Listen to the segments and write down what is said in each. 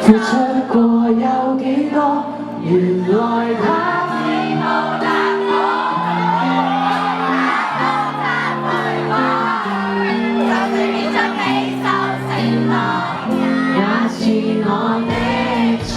付出過有幾多？原來他只無答我，就算獻出未受承諾，也是我的錯。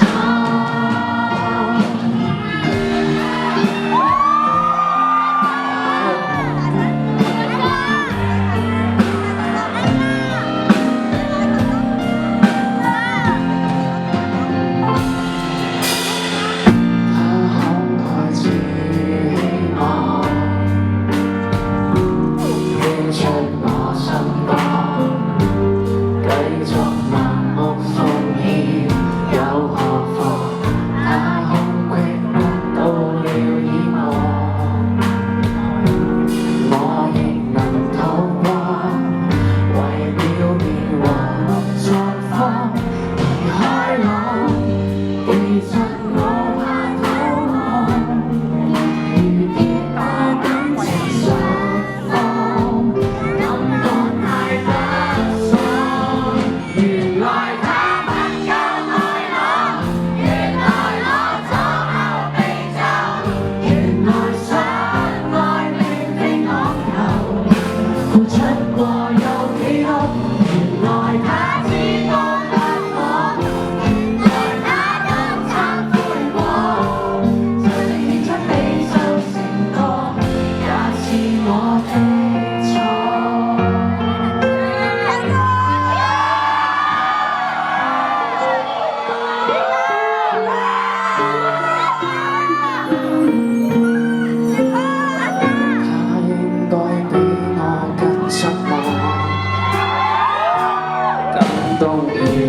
動搖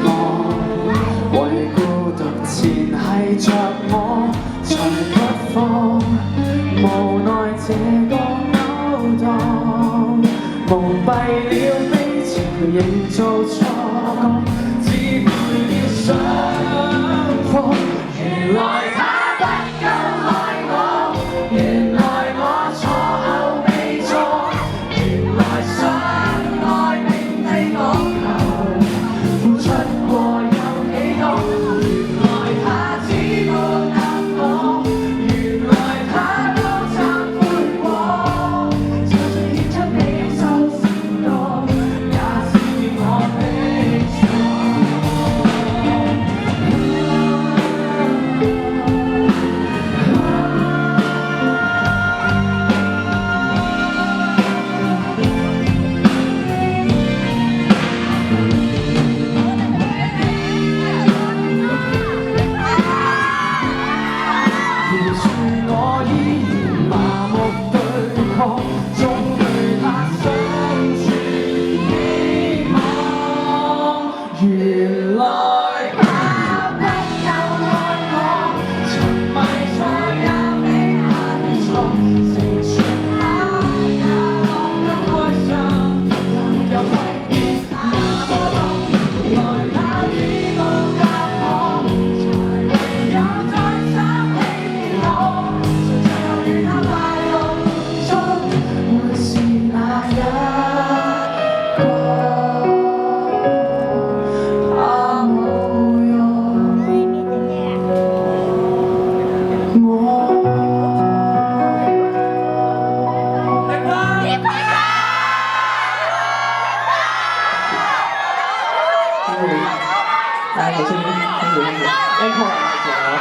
不安，為孤獨纏繫着我，從不放。無奈這個勾當，蒙蔽了悲情，營造錯覺，只配了雙方。原來他不夠愛我，原來我錯後被錯，原來相愛並非講求。原來他不夠愛我，沉迷錯也被恨錯，成全他也樂得開心，又為別那麼多，原來他只無答我，才唯有再想起我，誰最後與他快樂中會是那一個。大家好，先聽完，